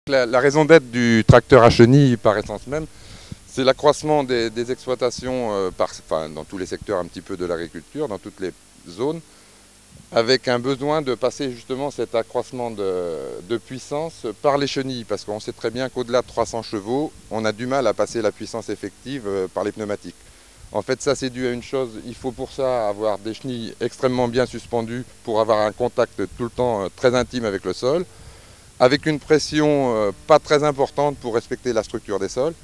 La raison d'être du tracteur à chenille par essence même, c'est l'accroissement des exploitations dans tous les secteurs un petit peu de l'agriculture, dans toutes les zones, avec un besoin de passer justement cet accroissement de puissance par les chenilles, parce qu'on sait très bien qu'au-delà de 300 chevaux, on a du mal à passer la puissance effective par les pneumatiques. En fait, ça c'est dû à une chose, il faut pour ça avoir des chenilles extrêmement bien suspendues pour avoir un contact tout le temps très intime avec le sol, avec une pression pas très importante pour respecter la structure des sols.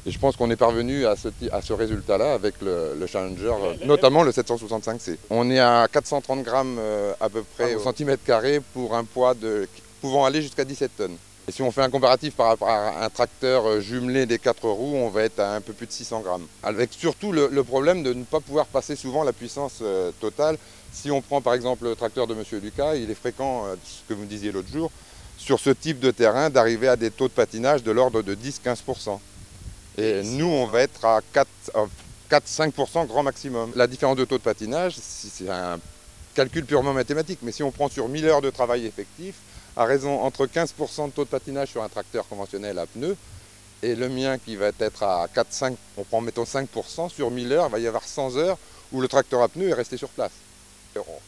Et je pense qu'on est parvenu à ce résultat-là avec le Challenger, notamment le 765C. On est à 430 grammes à peu près au centimètre carré pour un poids pouvant aller jusqu'à 17 tonnes. Et si on fait un comparatif par rapport à un tracteur jumelé des 4 roues, on va être à un peu plus de 600 grammes. Avec surtout le problème de ne pas pouvoir passer souvent la puissance totale. Si on prend par exemple le tracteur de M. Lucas, il est fréquent, ce que vous me disiez l'autre jour, sur ce type de terrain, d'arriver à des taux de patinage de l'ordre de 10-15%. Et nous, on va être à 4-5% grand maximum. La différence de taux de patinage, c'est un calcul purement mathématique, mais si on prend sur 1000 heures de travail effectif, à raison entre 15% de taux de patinage sur un tracteur conventionnel à pneus, et le mien qui va être à 4-5, on prend mettons 5%, sur 1000 heures, il va y avoir 100 heures où le tracteur à pneus est resté sur place.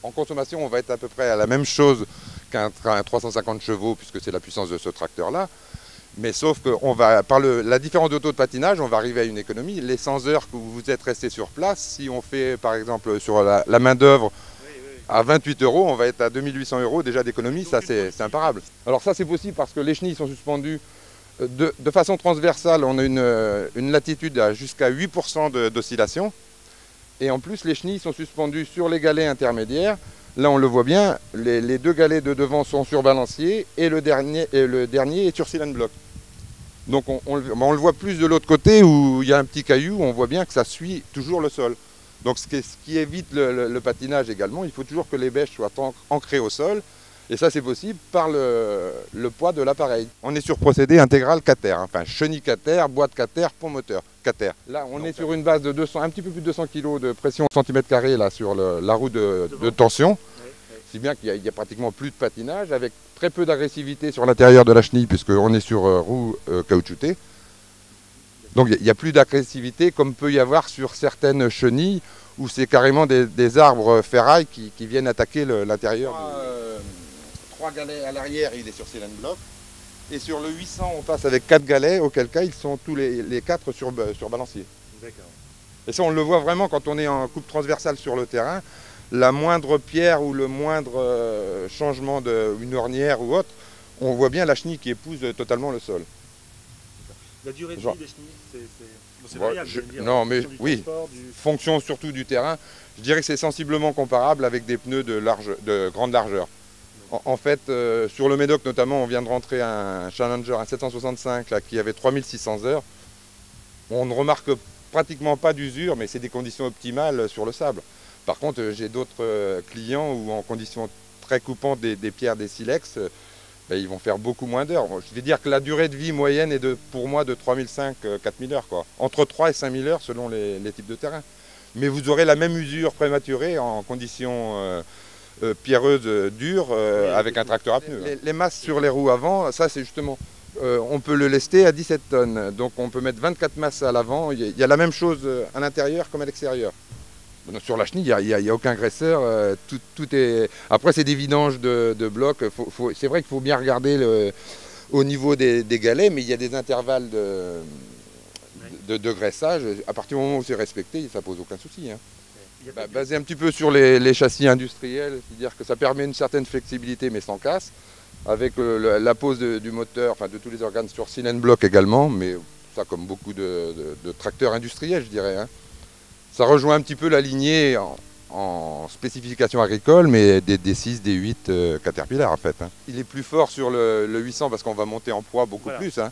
En consommation, on va être à peu près à la même chose qu'un 350 chevaux, puisque c'est la puissance de ce tracteur-là. Mais sauf que par la différence de taux de patinage, on va arriver à une économie. Les 100 heures que vous êtes resté sur place, si on fait par exemple sur la main-d'œuvre à 28 €, on va être à 2800 € déjà d'économie. Ça, c'est imparable. Alors ça, c'est possible parce que les chenilles sont suspendues de façon transversale. On a une latitude jusqu'à 8% d'oscillation. Et en plus, les chenilles sont suspendues sur les galets intermédiaires. Là, on le voit bien, les deux galets de devant sont sur balancier et le dernier est sur cylindre bloc. Donc on le voit plus de l'autre côté où il y a un petit caillou, on voit bien que ça suit toujours le sol. Donc ce qui évite le patinage également, il faut toujours que les bêches soient ancrées au sol. Et ça, c'est possible par le poids de l'appareil. On est sur procédé intégral Cater, enfin chenille Cater, boîte Cater, pont moteur Cater. Là, on est sur une base de un petit peu plus de 200 kg de pression au centimètre carré là, sur la roue de tension. Si bien qu'il y a pratiquement plus de patinage, avec très peu d'agressivité sur l'intérieur de la chenille, puisqu'on est sur roue caoutchoutée. Donc il n'y a plus d'agressivité comme peut y avoir sur certaines chenilles, où c'est carrément des arbres ferrailles qui viennent attaquer l'intérieur. 3 galets à l'arrière, il est sur cylindre bloc. Et sur le 800, on passe avec 4 galets, auquel cas ils sont tous les 4 sur balancier. D'accord. Et ça, on le voit vraiment quand on est en coupe transversale sur le terrain. La moindre pierre ou le moindre changement d'une ornière ou autre, on voit bien la chenille qui épouse totalement le sol. La durée de vie des chenilles, c'est variable, non, mais oui, fonction surtout du terrain. Je dirais que c'est sensiblement comparable avec des pneus de grande largeur. En fait, sur le Médoc notamment, on vient de rentrer un Challenger, un 765 là, qui avait 3600 heures. On ne remarque pratiquement pas d'usure, mais c'est des conditions optimales sur le sable. Par contre, j'ai d'autres clients où en conditions très coupantes des pierres, des silex, ils vont faire beaucoup moins d'heures. Je vais dire que la durée de vie moyenne est pour moi de 3500-4000 heures, quoi. Entre 3 et 5000 heures selon les types de terrain. Mais vous aurez la même usure prématurée en conditions pierreuses dures avec un tracteur à pneus. Les masses sur les roues avant, ça c'est justement, on peut le lester à 17 tonnes. Donc on peut mettre 24 masses à l'avant. Il y a la même chose à l'intérieur comme à l'extérieur. Sur la chenille, il n'y a aucun graisseur. Tout est... Après, c'est des vidanges de blocs. C'est vrai qu'il faut bien regarder au niveau des galets, mais il y a des intervalles de graissage. À partir du moment où c'est respecté, ça ne pose aucun souci. Hein. Basé un petit peu sur les châssis industriels, c'est-à-dire que ça permet une certaine flexibilité, mais sans casse, avec la pose du moteur, enfin de tous les organes sur cylindre bloc également, mais ça comme beaucoup de tracteurs industriels, je dirais. Hein. Ça rejoint un petit peu la lignée en spécification agricole, mais des 6, des 8 Caterpillar en fait. Hein. Il est plus fort sur le 800 parce qu'on va monter en poids beaucoup plus. Hein.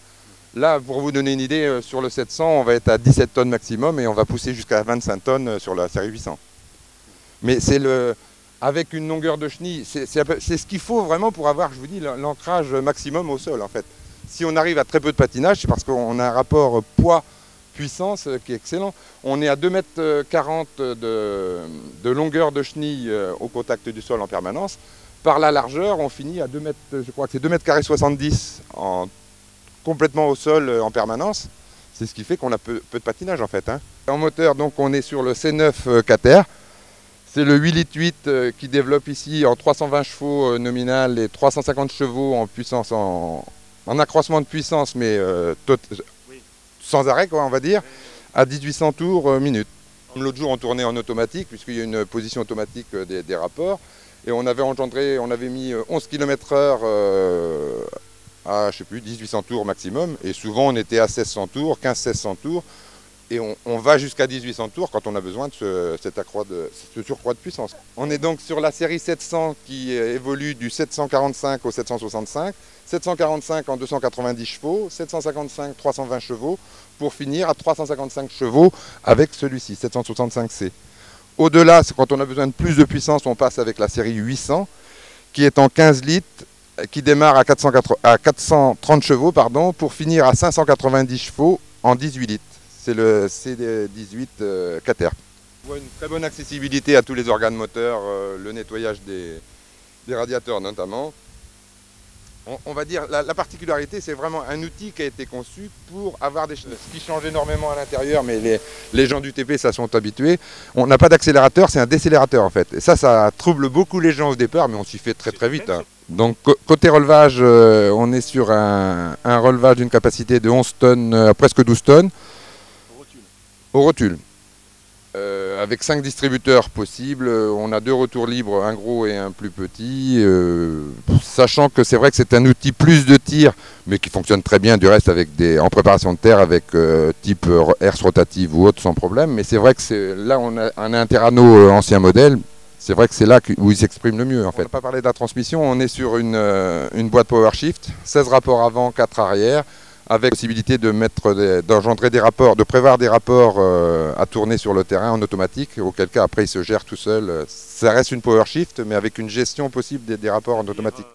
Là, pour vous donner une idée, sur le 700, on va être à 17 tonnes maximum et on va pousser jusqu'à 25 tonnes sur la série 800. Mais c'est avec une longueur de chenille, c'est ce qu'il faut vraiment pour avoir, je vous dis, l'ancrage maximum au sol en fait. Si on arrive à très peu de patinage, c'est parce qu'on a un rapport poids-puissance qui est excellent. On est à 2,40 m de longueur de chenille au contact du sol en permanence. Par la largeur, on finit à 2 mètres, je crois que c'est 2 mètres carrés 70 complètement au sol en permanence. C'est ce qui fait qu'on a peu de patinage en fait. En moteur, donc on est sur le C9 Cater. C'est le 8,8 litres qui développe ici en 320 chevaux nominal et 350 chevaux en puissance, en accroissement de puissance, mais sans arrêt, quoi, on va dire, à 1800 tours minute. L'autre jour, on tournait en automatique, puisqu'il y a une position automatique des rapports. Et on avait mis 11 km/h à, je sais plus, 1800 tours maximum. Et souvent, on était à 1600 tours, 1500-1600 tours. Et on va jusqu'à 1800 tours quand on a besoin de ce surcroît de puissance. On est donc sur la série 700 qui évolue du 745 au 765, 745 en 290 chevaux, 755 320 chevaux, pour finir à 355 chevaux avec celui-ci, 765C. Au-delà, quand on a besoin de plus de puissance, on passe avec la série 800, qui est en 15 litres, qui démarre à 430 chevaux, pour finir à 590 chevaux en 18 litres. C'est le C18 Cater. On voit une très bonne accessibilité à tous les organes moteurs, le nettoyage des radiateurs notamment. On va dire, la particularité, c'est vraiment un outil qui a été conçu pour avoir ce qui change énormément à l'intérieur, mais les gens du TP, ça sont habitués. On n'a pas d'accélérateur, c'est un décélérateur en fait. Et ça trouble beaucoup les gens au départ, mais on s'y fait très très vite. Donc côté relevage, on est sur un relevage d'une capacité de 11 tonnes, presque 12 tonnes. Au rotule. Avec 5 distributeurs possibles, on a 2 retours libres, un gros et un plus petit, sachant que c'est vrai que c'est un outil plus de tir, mais qui fonctionne très bien du reste en préparation de terre avec type herse rotative ou autre sans problème, mais c'est vrai que là on a un Terrano ancien modèle, c'est vrai que c'est là où il s'exprime le mieux en fait. On n'a pas parlé de la transmission, on est sur une boîte PowerShift, 16 rapports avant, 4 arrière, avec possibilité d'engendrer des rapports, de prévoir des rapports à tourner sur le terrain en automatique, auquel cas après il se gère tout seul. Ça reste une PowerShift, mais avec une gestion possible des rapports en automatique.